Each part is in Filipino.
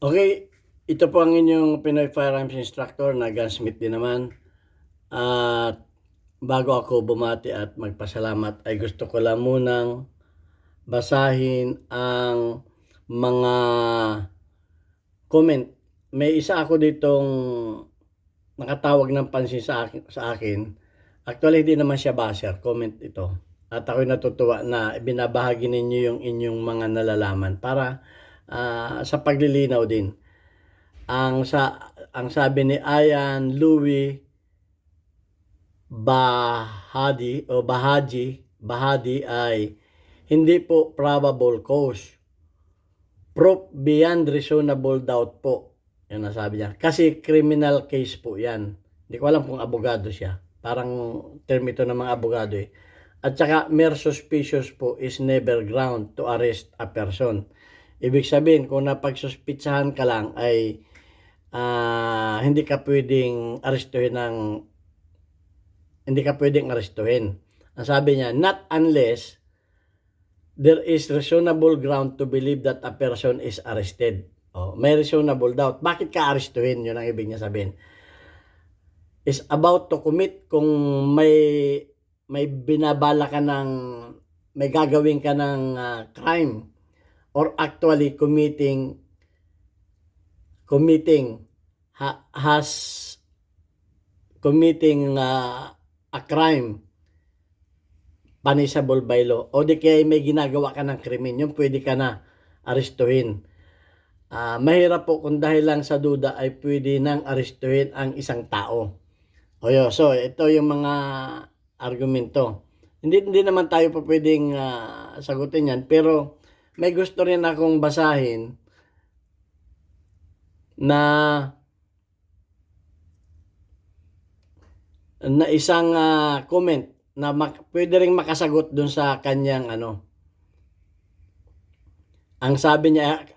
Okay, ito po ang inyong Pinoy Firearms Instructor na gunsmith din naman. At bago ako bumati at magpasalamat ay gusto ko lang munang basahin ang mga comment. May isa ako ditong nakatawag ng pansin sa akin. Actually, hindi naman siya basher. Comment ito. At ako'y natutuwa na binabahagi ninyo yung inyong mga nalalaman para sa paglilinaw din. Ang sabi ni Ayan Louie Bahadi ay hindi po probable cause. Proof beyond reasonable doubt po. Yan ang sabi niya. Kasi criminal case po yan. Hindi ko alam kung abogado siya. Parang term ito ng mga abogado eh. At saka mere suspicious po is never ground to arrest a person. Ibig sabihin, kung napagsuspitsahan ka lang ay hindi ka pwedeng arestuhin. Ang sabi niya, not unless there is reasonable ground to believe that a person is arrested. May reasonable doubt. Bakit ka arestuhin? Yun ang ibig niya sabihin. Is about to commit kung may binabala ka may gagawin ka ng crime or actually committing a crime punishable by law, o di kaya may ginagawa ka ng krimen, yung pwede ka na arestuhin. Mahirap po kung dahil lang sa duda ay pwede nang arestuhin ang isang tao. So ito yung mga argumento. Hindi naman tayo pa pwedeng sagutin yan, pero may gusto rin akong basahin na isang comment na pwede ring makasagot dun sa kanyang ang sabi niya,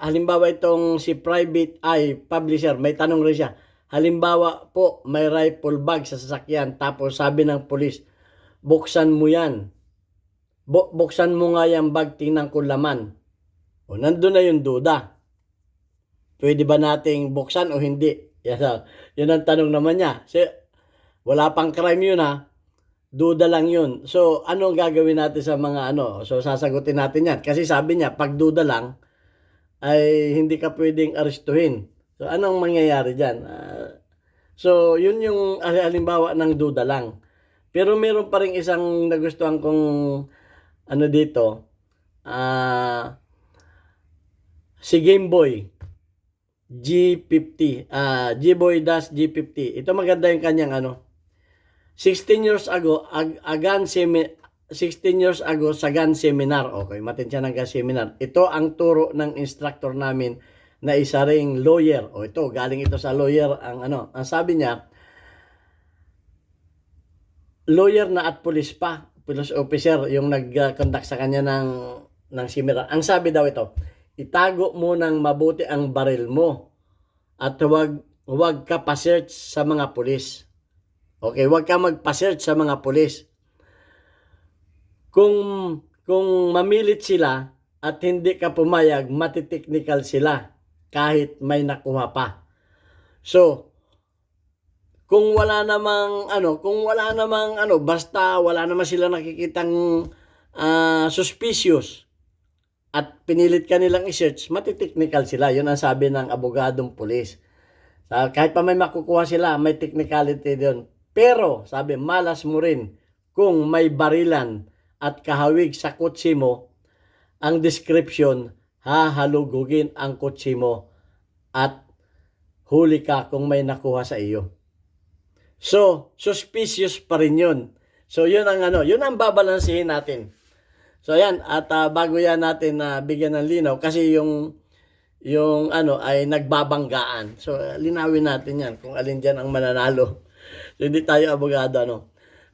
halimbawa itong si Private Eye Publisher, may tanong rin siya. Halimbawa po, may rifle bag sa sasakyan, tapos sabi ng pulis, buksan mo yan. Buksan mo nga yung bag, tingnan ko laman. Nandun na yung duda. Pwede ba nating buksan o hindi? Yan ang tanong naman niya. Wala pang crime yun duda lang yun. So, anong gagawin natin sa mga So, sasagutin natin yan. Kasi sabi niya, pag duda lang, ay hindi ka pwedeng arestuhin. So, anong mangyayari dyan? So, yun yung halimbawa ng duda lang. Pero meron pa rin isang nagustuhan kong dito. Si Gameboy G50. Gboy-G50. Ito maganda yung kanyang 16 years ago sa gun seminar. Okay, matensya ng gun seminar. Ito ang turo ng instructor namin na isa ring lawyer. Ito, galing ito sa lawyer ang sabi niya, lawyer na at police officer yung nag-conduct sa kanya ng seminar. Ang sabi daw ito, itago mo ng mabuti ang baril mo at huwag ka pa-search sa mga pulis. Okay, huwag ka magpa-search sa mga pulis. Kung mamilit sila at hindi ka pumayag, matiteknikal sila kahit may nakuha pa. So, kung wala namang basta wala naman sila nakikitang suspicious at pinilit ka nilang i-search, matiteknikal sila. Yun ang sabi ng abogadong pulis. Kahit pa may makukuha sila, may technicality doon. Pero, sabi, malas mo rin kung may barilan at kahawig sa kotse mo, ang description, hahalugugin ang kotse mo at huli ka kung may nakuha sa iyo. So, suspicious pa rin yun. So, yun ang babalansihin natin. So, ayan, at bago yan natin bigyan ng linaw, kasi yung ay nagbabanggaan. So, linawin natin yan kung alin dyan ang mananalo. So, hindi tayo abogado,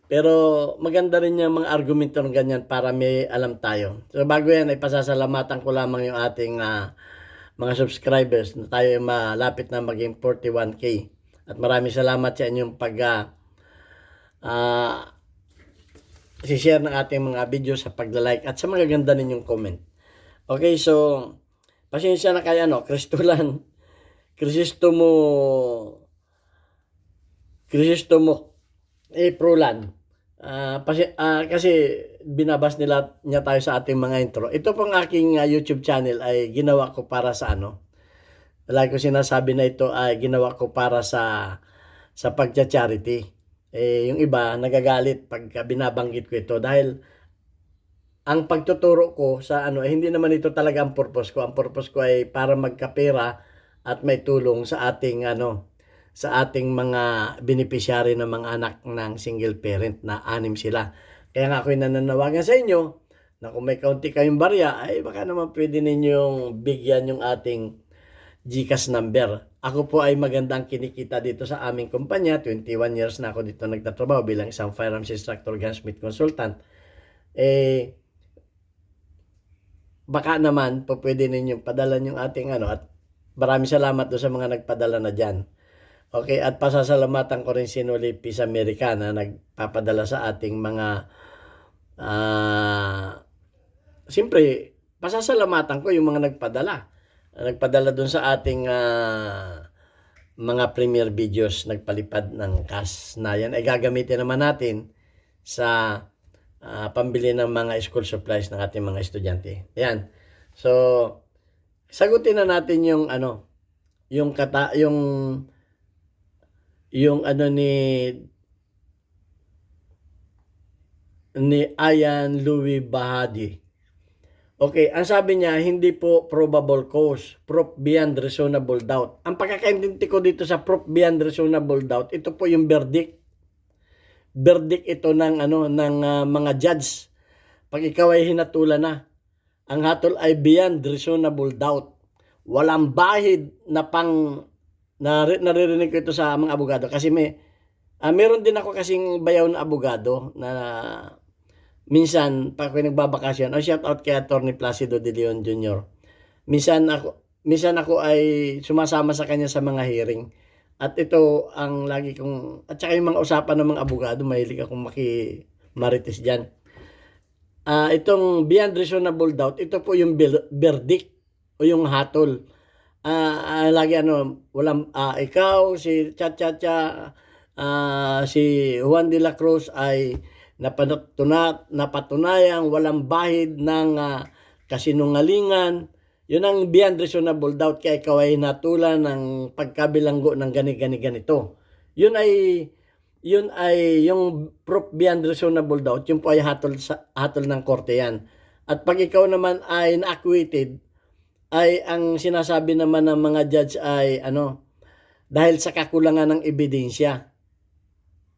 Pero maganda rin yung mga argumento ng ganyan para may alam tayo. So, bago yan, ay pasasalamatan ko lamang yung ating mga subscribers na tayo ay malapit na maging 41K. At maraming salamat sa inyong share ng ating mga video sa pagla-like at sa mga ganda ninyong comment. Okay, so pasensya na kay Kristolan, Kristomo, Kristomo, Prolan. Kasi binabas niya tayo sa ating mga intro. Ito pong aking YouTube channel ay ginawa ko para sa lagi ko sinasabi na ito ay ginawa ko para sa pagcha-charity. Yung iba nagagalit pag binabanggit ko ito dahil ang pagtuturo ko sa hindi naman ito talaga ang purpose ko. Ang purpose ko ay para magkapera at may tulong sa ating sa ating mga beneficiary ng mga anak ng single parent na 6 sila. Kaya nga ako'y nananawagan sa inyo na kung may kaunti kayong barya, ay baka naman pwede ninyong bigyan yung ating GCash number. Ako po ay magandang kinikita dito sa aming kumpanya. 21 years na ako dito nagtatrabaho bilang isang firearms instructor, gunsmith consultant. Baka naman po pwede ninyong padala yung ating at maraming salamat doon sa mga nagpadala na dyan. Okay, at pasasalamatan ko rin si Noli Peace America na nagpapadala sa ating mga siyempre, pasasalamatan ko yung mga nagpadala doon sa ating mga premiere videos, nagpalipad ng cash na yan ay gagamitin naman natin sa pambili ng mga school supplies ng ating mga estudyante. Ayan. So, sagutin na natin yung yung ni Ayan Louis Bahadi. Okay, ang sabi niya, hindi po probable cause, proof beyond reasonable doubt. Ang pagkakaintindi ko dito sa proof beyond reasonable doubt, ito po yung verdict. Verdict ito ng mga judge. Pag ikaw ay hinatulan na, ang hatol ay beyond reasonable doubt. Walang bahid na naririnig ko ito sa mga abogado kasi meron din ako kasing bayaw na abogado na minsan pag ako nagbabakasyon, shout out kay Attorney Placido De Leon Jr. Minsan ako ay sumasama sa kanya sa mga hearing. At ito ang lagi kong, at saka yung mga usapan ng mga abogado, mahilig akong marites dyan. Itong beyond reasonable doubt, ito po yung verdict o yung hatol. Lagi walang ikaw, si si Juan de la Cruz ay napatunayang walang bahid ng kasinungalingan. Yun ang beyond reasonable doubt kaya ikaw ay natulan ng pagkabilanggo ng ganito. Yun ay yung proof beyond reasonable doubt, yun po ay hatol ng korte yan. At pag ikaw naman ay na-acquitted, ay ang sinasabi naman ng mga judge ay dahil sa kakulangan ng ebidensya,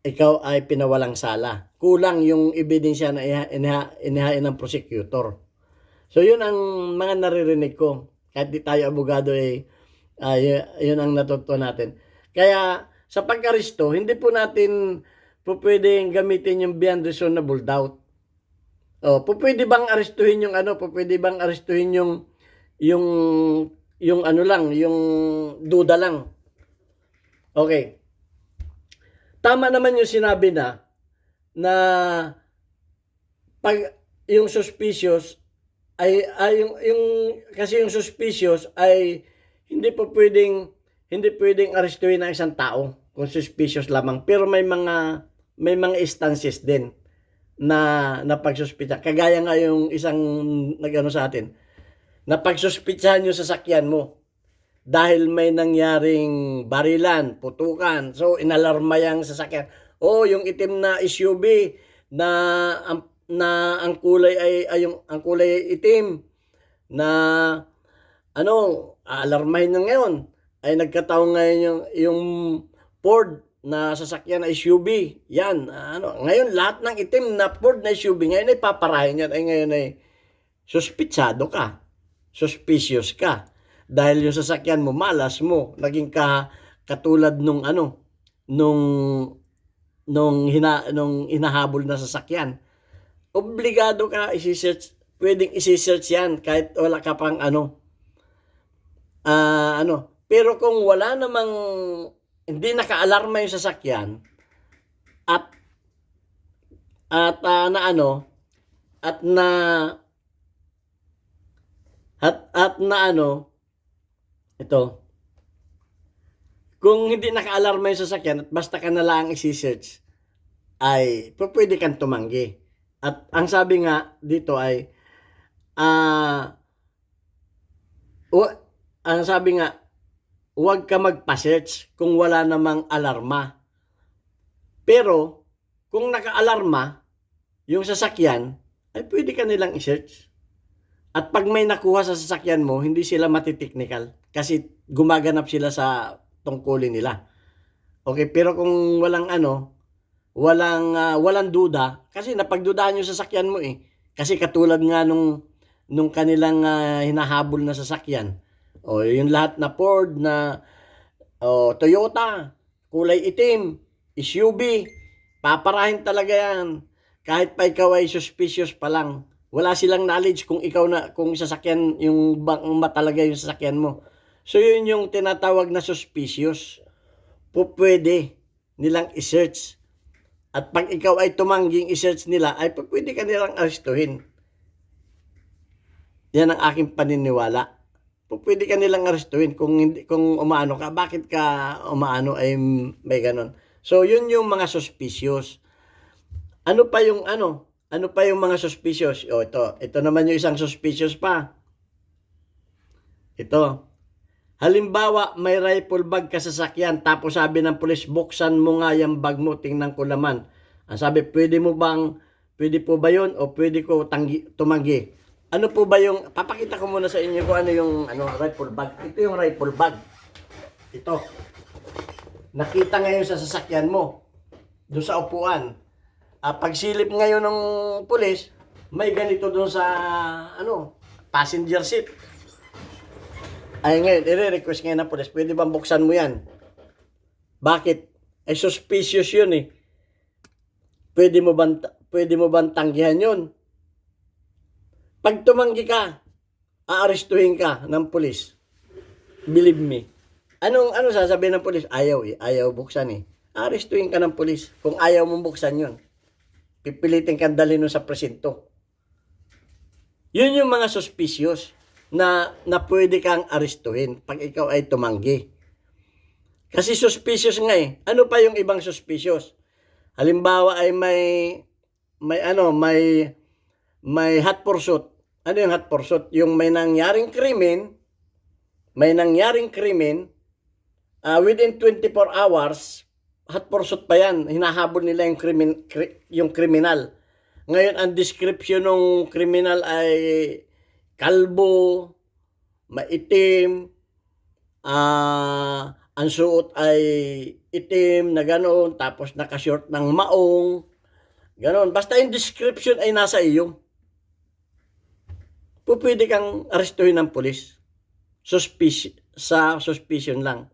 ikaw ay pinawalang sala. Kulang yung ebidensya na inihain ng prosecutor. So yun ang mga naririnig ko. Kahit di tayo abogado yun ang natutunan natin. Kaya sa pag-aristo, hindi po natin po pwedeng gamitin yung beyond reasonable doubt. Pwede bang aristuhin yung pwede bang aristuhin yung yung duda lang. Okay. Tama naman yung sinabi na pag yung suspicious kasi yung suspicious ay hindi pwedeng aristuhin ng isang tao kung suspicious lamang, pero may mga instances din na pagsuspita. Kagaya nga yung isang sa atin na pagsuspitsahan yung sasakyan mo dahil may nangyaring barilan, putukan. So inalarma yung sasakyan. Yung itim na SUV na ang kulay ay ang kulay itim na alarmahin na ngayon ay nagkataon ngayon yung Ford na sasakyan na SUV. Yan, ngayon lahat ng itim na Ford na SUV ngayon ay paparahin yan. Ay ngayon ay suspitsado ka. Suspicious ka. Dahil yung sasakyan mo, malas mo, naging katulad nung hinahabol na sasakyan. Obligado ka isi-search, pwedeng isi-search yan kahit wala ka pang Pero kung wala namang, hindi naka-alarma yung sasakyan at kasi At na ano, ito, kung hindi naka-alarma yung sasakyan at basta ka na lang isi-search, ay pwede kang tumanggi. At ang sabi nga dito ay, ang sabi nga, huwag ka magpa-search kung wala namang alarma. Pero, kung naka-alarma yung sasakyan, ay pwede ka nilang i-search. At pag may nakuha sa sasakyan mo, hindi sila matiteknikal kasi gumaganap sila sa tungkulin nila. Okay, pero kung walang walang duda, kasi napagdudahan yung sasakyan mo eh. Kasi katulad nga nung kanilang hinahabol na sasakyan. O yung lahat na Ford na Toyota, kulay itim, SUV, paparahin talaga yan. Kahit pa ikaw ay suspicious pa lang. Wala silang knowledge kung kung sasakyan, yung talaga yung sasakyan mo. So yun yung tinatawag na suspicious. Pwede nilang i-search. At pag ikaw ay tumangging i-search nila, ay pwede ka nilang arestuhin. Yan ang aking paniniwala. Pwede ka nilang arestuhin kung umaano ka. Bakit ka umaano ay may ganon. So yun yung mga suspicious. Ano pa yung mga suspicious? Ito naman yung isang suspicious pa. Ito. Halimbawa, may rifle bag ka sa sasakyan, tapos sabi ng pulis, buksan mo nga yung bag mo, tingnan ko laman. Ang sabi, pwede po ba yun o pwede ko tumanggi? Ano po ba yung, papakita ko muna sa inyo kung ano yung rifle bag. Ito yung rifle bag. Ito. Nakita ngayon sa sasakyan mo, doon sa upuan. Pagsilip ngayon ng pulis, may ganito doon sa passenger seat. Ay ngayon, i-request ngayon ng pulis, pwede bang buksan mo yan? Bakit? Ay suspicious yun eh. Pwede mo bang tanggihan yun? Pag tumanggi ka, aarestuhin ka ng pulis. Believe me. Ano sasabihin ng pulis? Ayaw buksan eh. Aarestuhin ka ng pulis kung ayaw mong buksan yun. Pipilitin kang dalhin sa presinto. Yun yung mga suspicious na pwede kang arestuhin pag ikaw ay tumanggi. Kasi suspicious nga eh. Ano pa yung ibang suspicious? Halimbawa ay may hot pursuit. Ano yung hot pursuit? Yung may nangyaring krimen, within 24 hours, hot pursuit pa yan. Hinahabol nila yung kriminal. Ngayon, ang description ng kriminal ay kalbo, maitim, ang suot ay itim na gano'n, tapos nakashort ng maong, gano'n. Basta yung description ay nasa iyo. Pwede kang arestuhin ng pulis. Sa suspicion lang.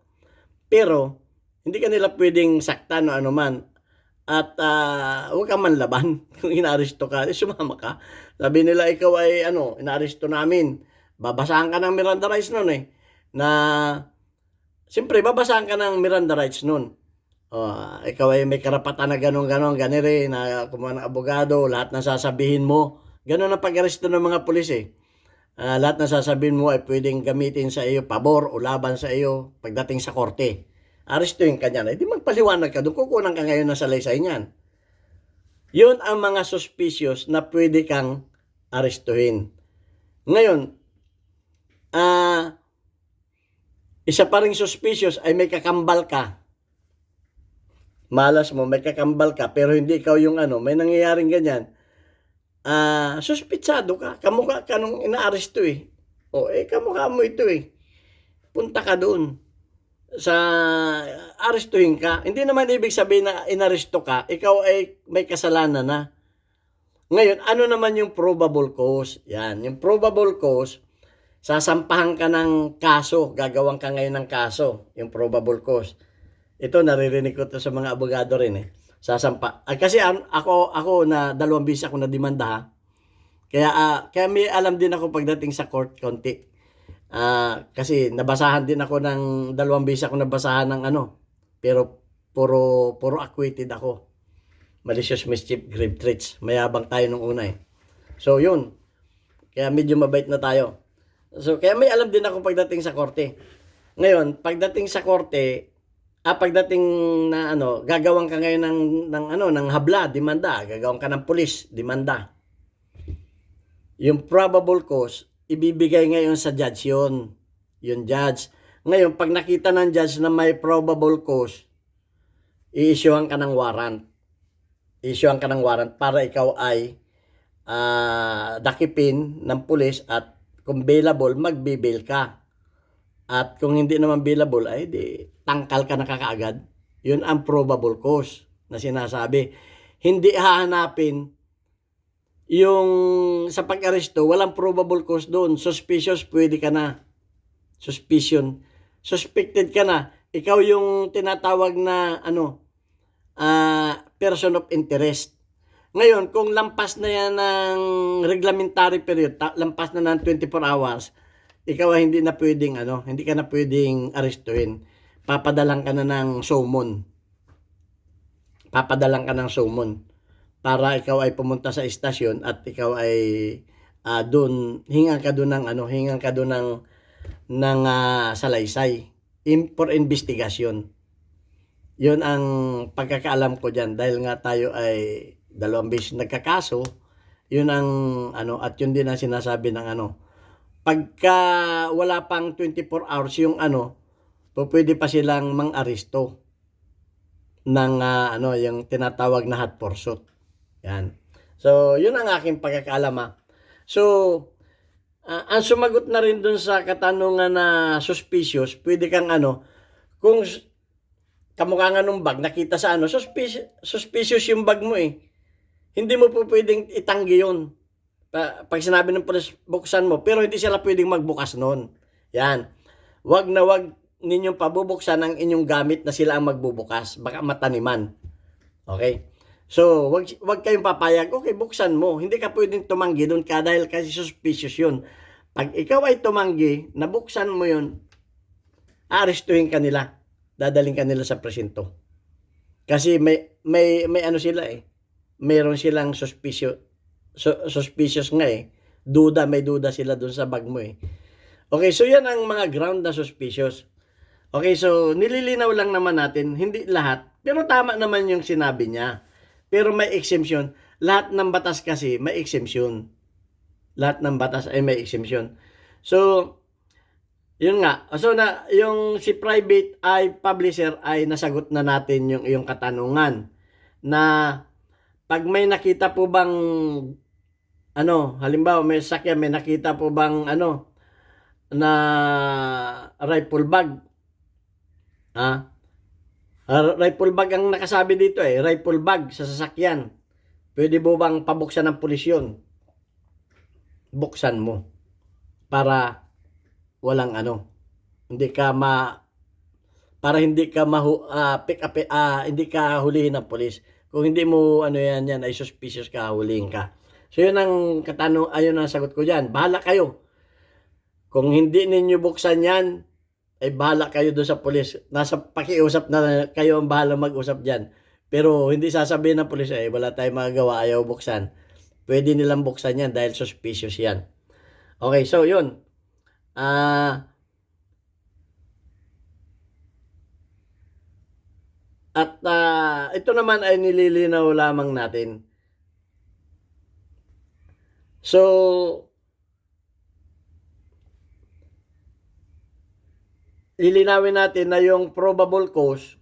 Pero, hindi ka nila pwedeng saktan o anuman. At huwag ka man laban. Kung inaaresto ka, sumama ka. Sabi nila, ikaw ay inaaresto namin. Babasahan ka ng Miranda rights nun eh. Siyempre, babasahan ka ng Miranda rights nun. Ikaw ay may karapatan na ganon-ganon, ganire, na kumuha ng abogado, lahat ng sasabihin mo. Ganon ang pag-aresto ng mga pulis eh. Lahat ng sasabihin mo ay pwedeng gamitin sa iyo, pabor o laban sa iyo pagdating sa korte. Arestuhin ka niyan. Di magpaliwanag ka doon. Kukunan ka ngayon ng salaysay niyan. Yun ang mga suspicious na pwede kang arestuhin. Ngayon, isa pa ring suspicious ay may kakambal ka. Malas mo, may kakambal ka, pero hindi ikaw yung may nangyayaring ganyan. Suspitsado ka. Kamukha ka nung inaaresto eh. Kamukha mo ito eh. Punta ka doon. Arestuhin ka. Hindi naman ibig sabihin na inaresto ka, ikaw ay may kasalanan na. Ngayon, ano naman yung probable cause? Yan, yung probable cause, sasampahan ka ng kaso, gagawin ka ngayon ng kaso, yung probable cause. Ito, naririnig ko to sa mga abogado rin eh. Kasi ako na 2 beses ako na demanda ha. Kaya may alam din ako pagdating sa court konti. Kasi nabasahan din ako ng 2 beses ako nabasahan ng pero puro acquitted ako. Malicious mischief, grave threats. Mayabang tayo nung una eh. So yun. Kaya medyo mabait na tayo. So, kaya may alam din ako pagdating sa korte. Ngayon, pagdating sa korte, pagdating na ano, gagawin ka ngayon ng habla, demanda, gagawin ka ng pulis, demanda. Yung probable cause, ibibigay ngayon sa judge yun. Yung judge. Ngayon, pag nakita ng judge na may probable cause, i-issuean ka ng warrant. I-issuean ka ng warrant para ikaw ay dakipin ng pulis at kung bailable, magbibail ka. At kung hindi naman bailable, ay di tangkal ka na kakaagad. Yun ang probable cause na sinasabi. Hindi hahanapin yung sa pag-aresto, walang probable cause doon. Suspicious, pwede ka na. Suspicion. Suspected ka na. Ikaw yung tinatawag na person of interest. Ngayon, kung lampas na yan ng reglementary period, lampas na ng 24 hours, ikaw ay hindi na pwedeng hindi ka na pwedeng arestuhin. Papadalang ka na ng summon. Papadalang ka ng summon para ikaw ay pumunta sa istasyon at ikaw ay doon hingan ka doon ng salaysay for investigation. 'Yun ang pagkakaalam ko diyan dahil nga tayo ay 2 beses nagkakaso. 'Yun ang at 'yun din ang sinasabi ng pagka wala pang 24 hours yung pwede pa silang mang-aresto ng yung tinatawag na hot pursuit. Yan. So, yun ang aking pagkakaalam. So, ang sumagot na rin dun sa katanungan na suspicious, pwede kang kung kamukha nga nung bag, nakita sa suspicious yung bag mo eh. Hindi mo po pwedeng itanggi yun. Pag sinabi ng pulis, buksan mo, pero hindi sila pwedeng magbukas noon. Yan. Wag na wag ninyong pabubuksan ang inyong gamit na sila ang magbubukas. Baka mataniman. Okay? So, wag kayong papayag, okay, buksan mo. Hindi ka pwedeng tumanggi doon dahil kasi suspicious yun. Pag ikaw ay tumanggi, nabuksan mo yun, aarestuhin ka nila. Dadaling ka nila sa presinto. Kasi may sila eh. Meron silang suspicious nga eh. May duda sila doon sa bag mo eh. Okay, so yan ang mga ground na suspicious. Okay, so nililinaw lang naman natin, hindi lahat, pero tama naman yung sinabi niya. Pero may exemption. Lahat ng batas kasi may exemption. Lahat ng batas ay may exemption. So, yun nga. So, yung si private ay publisher ay nasagot na natin yung iyong katanungan. Na pag may nakita po bang halimbawa may sakyan, may nakita po bang na rifle bag. Rifle bag ang nakasabi dito eh. Rifle bag sa sasakyan. Pwede mo bang pabuksan ng pulis yun? Buksan mo. Para walang hindi ka para hindi ka hindi ka hulihin ng pulis. Kung hindi mo yan ay suspicious ka, hulihin ka. So yun ang ayun ang sagot ko diyan. Bahala kayo. Kung hindi ninyo buksan yan, ay bahala kayo doon sa pulis. Nasa pakiusap na kayo ang bahala mag-usap dyan. Pero hindi sasabihin ng pulis, wala tayong magagawa, ayaw buksan. Pwede nilang buksan yan dahil suspicious yan. Okay, so yun. Ito naman ay nililinaw lamang natin. So, lilinawin natin na yung probable cause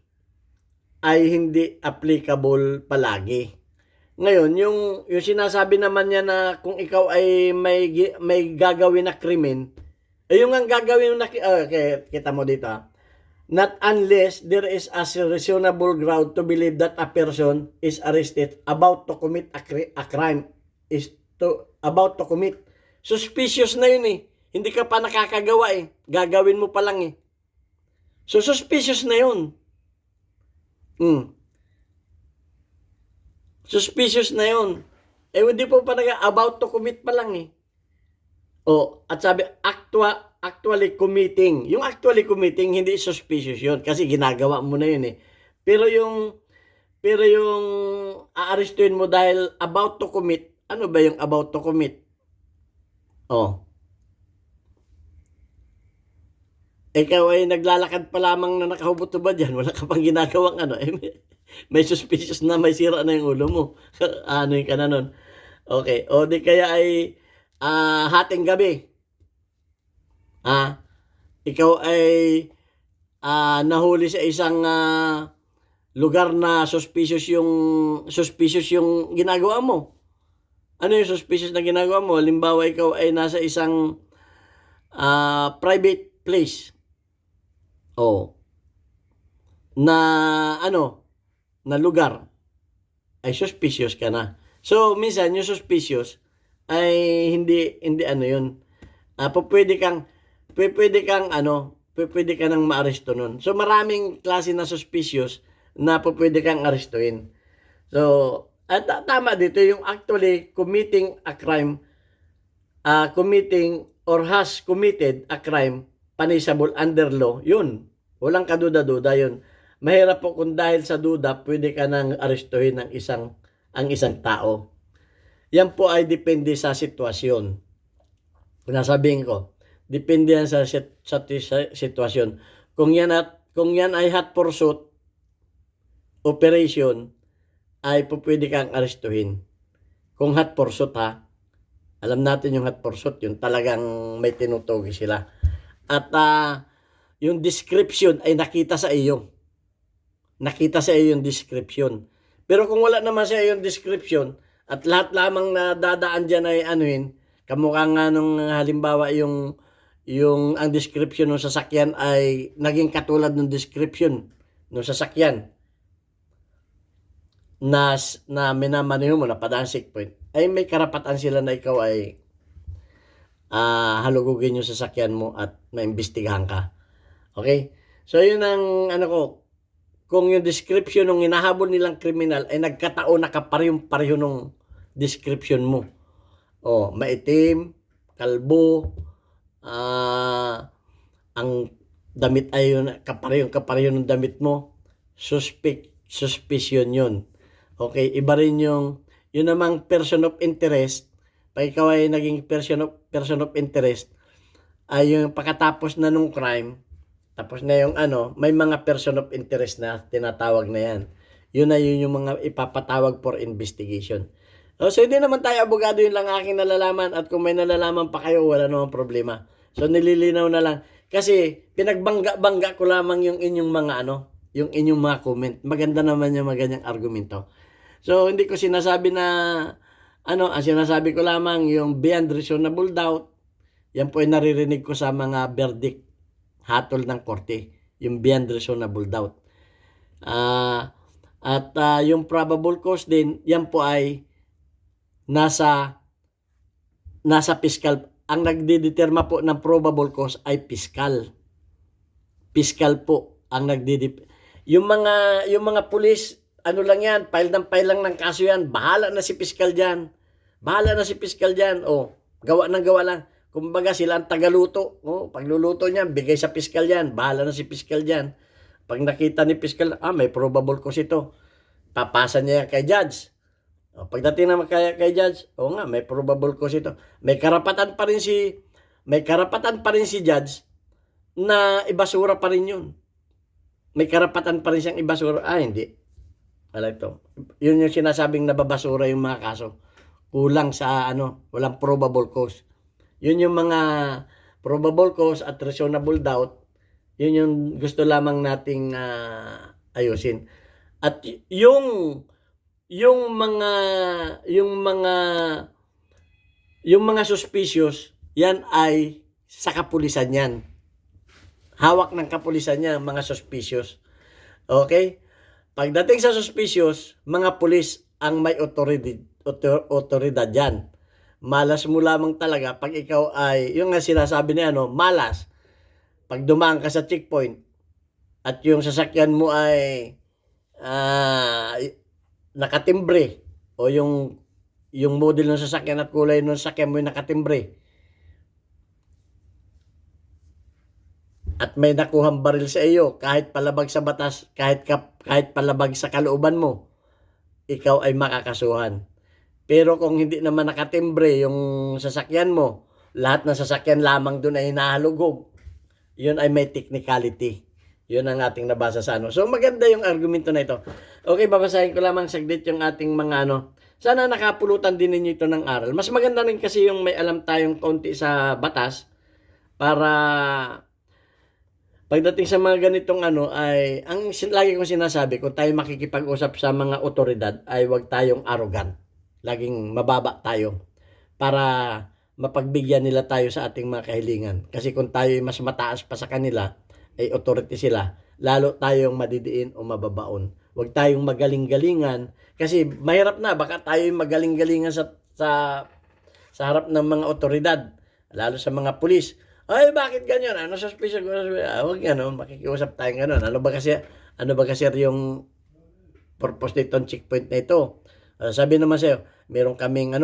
ay hindi applicable palagi. Ngayon, yung sinasabi naman niya na kung ikaw ay may gagawin na krimen, yung ang gagawin na okay, kita mo dito not unless there is a reasonable ground to believe that a person is arrested about to commit a crime about to commit. Suspicious na yun eh. Hindi ka pa nakakagawa eh. Gagawin mo pa lang eh. So, suspicious na yun. Suspicious na yun. Hindi po pa about to commit pa lang eh. At sabi, actually committing. Yung actually committing, hindi suspicious yun. Kasi ginagawa mo na yun eh. Pero yung aarestuin mo dahil about to commit, ano ba yung about to commit? ikaw ay naglalakad pa lamang na nakahubot-hubad yan, wala ka pang ginagawang ano, may suspicious na may sira na yung ulo mo. Ano yung ka na nun? Okay, o di kaya ay hating gabi. Ikaw ay nahuli sa isang lugar na suspicious yung ginagawa mo. Ano yung suspicious na ginagawa mo? Halimbawa, ikaw ay nasa isang private place. Na na lugar ay suspicious ka na. So, minsan yung suspicious ay hindi ano yun. Pwede kang nang maaresto nun. So, maraming klase na suspicious na pwede kang arestuin. So, at tama dito yung actually committing a crime, committing or has committed a crime punishable under law, yun. Walang kaduda-duda yun. Mahirap po kung dahil sa duda, pwede ka nang arestuhin ang isang tao. Yan po ay depende sa sitwasyon. Nasabihin ko, depende yan sa sitwasyon. Kung yan ay hot pursuit operation, ay pwede kang arestuhin. Kung hot pursuit alam natin yung hot pursuit, yung talagang may tinutugi sila. At yung description ay nakita sa iyo. Nakita sa iyo yung description. Pero kung wala naman sa iyo yung description, at lahat lamang na dadaan dyan ay kamukha nga nung halimbawa yung ang description ng sasakyan ay naging katulad ng description ng sasakyan na minamaneho mo na padaan checkpoint, ay may karapatan sila na ikaw ay halugugin yung sasakyan mo at maimbestigahan ka. Okay? So, yun ang kung yung description ng hinahabol nilang kriminal ay nagkataon na kaparehong-pareho nung description mo. Maitim, kalbo, ang damit ay yun, kapareho ng damit mo, suspicion yun. Okay, iba rin yun namang person of interest. Pag ikaw ay naging person of interest, ay yung pagkatapos na nung crime, tapos na yung may mga person of interest na tinatawag na yan. Yun yung mga ipapatawag for investigation. So, hindi naman tayo abogado, yun lang aking nalalaman. At kung may nalalaman pa kayo, wala namang problema. So, nililinaw na lang. Kasi, pinagbangga-bangga ko lamang yung inyong mga yung inyong mga comment. Maganda naman yung maganyang argumento. So, hindi ko sinasabi na, ang sinasabi ko lamang yung beyond reasonable doubt. Yan po ay naririnig ko sa mga verdict, hatol ng korte. Yung beyond reasonable doubt. Yung probable cause din, yan po ay nasa fiscal. Ang nagdideterma po ng probable cause ay fiscal. Fiscal po ang yung mga pulis, lang yan, file lang ng kaso yan. Bahala na si fiscal diyan. Gawa lang. Kumbaga sila ang tagaluto. Pagluluto niya, bigay sa fiscal yan. Bahala na si fiscal diyan. Pag nakita ni fiscal, may probable cause ito, papasa niya kay judge. Pagdating naman kay judge, may probable cause ito. May karapatan pa rin si judge na ibasura pa rin yun. May karapatan pa rin siyang ibasura. Hindi. Ito. Yun yung sinasabing nababasura yung mga kaso. Kulang sa walang probable cause. Yun yung mga probable cause at reasonable doubt. Yun yung gusto lamang nating ayusin. At yung mga suspicious, yan ay sa kapulisan yan. Hawak ng kapulisan yan, mga suspicious. Okay? Pagdating sa suspicious, mga pulis ang may otoridad yan. Malas mo lamang talaga pag ikaw ay, yung nga sinasabi niya, malas. Pag dumaan ka sa checkpoint at yung sasakyan mo ay nakatimbre o yung model ng sasakyan at kulay ng sasakyan mo ay nakatimbre at may nakuhang baril sa iyo kahit palabag sa batas, kahit palabag sa kalooban mo, ikaw ay makakasuhan. Pero kung hindi naman nakatimbre yung sasakyan mo, lahat ng sasakyan lamang doon ay nahalugog, yun ay may technicality. Yun ang ating nabasa sa ano. So maganda yung argumento na ito. Okay, babasahin ko lamang saglit yung ating mga ano. Sana nakapulutan din ninyo ito ng aral. Mas maganda rin kasi yung may alam tayong konti sa batas para pagdating sa mga ganitong ano ay lagi kong sinasabi kung tayo makikipag-usap sa mga otoridad ay huwag tayong arrogant. Laging mababa tayo para mapagbigyan nila tayo sa ating mga kahilingan. Kasi kung tayo ay mas mataas pa sa kanila, ay authority sila, lalo tayong madidiin o mababaon. Huwag tayong magaling-galingan kasi mahirap na baka tayo yung magaling-galingan sa harap ng mga otoridad, lalo sa mga pulis. Ay, bakit ganyan? Ano suspicion ko? Huwag gano'n, makikiusap tayong gano'n. Ano ba kasi yung purpose nitong checkpoint na ito? Sabi naman sa'yo, meron kaming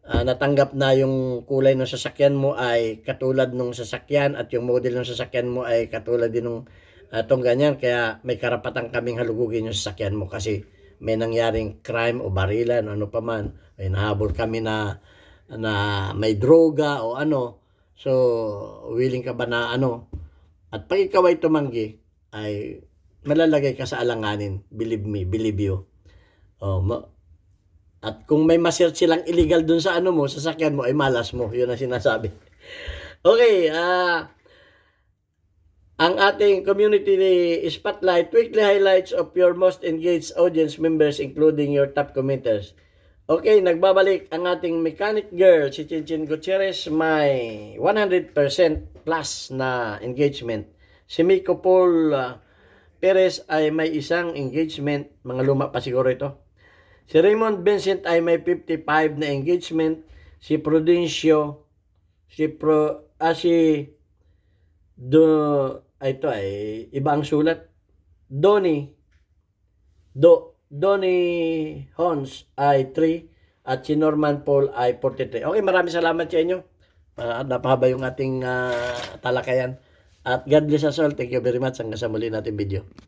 natanggap na yung kulay ng sasakyan mo ay katulad ng sasakyan at yung model ng sasakyan mo ay katulad din ng itong ganyan. Kaya may karapatan kaming halugugin yung sasakyan mo kasi may nangyaring crime o barilan o ano pa man. May nahabol kami na may droga o ano. So, willing ka ba na ano? At pag ikaw ay tumanggi, ay malalagay ka sa alanganin. Believe me, believe you. At kung may ma-search silang illegal dun sa ano mo, sasakyan mo, ay malas mo. Yun ang sinasabi. Okay, ang ating community spotlight, weekly highlights of your most engaged audience members including your top commenters. Okay, nagbabalik ang ating mechanic girl, si Chinchin Gutierrez, may 100% plus na engagement. Si Miko Paul Perez ay may isang engagement, mga luma pa siguro ito. Si Raymond Vincent ay may 55 na engagement. Si Prudencio, ito ay iba ang sulat. Donnie Hons ay 3 at si Norman Paul ay 43. Okay, maraming salamat sa inyo. Napahaba yung ating talakayan. At God bless us all. Thank you very much. Hanggang sa muli natin video.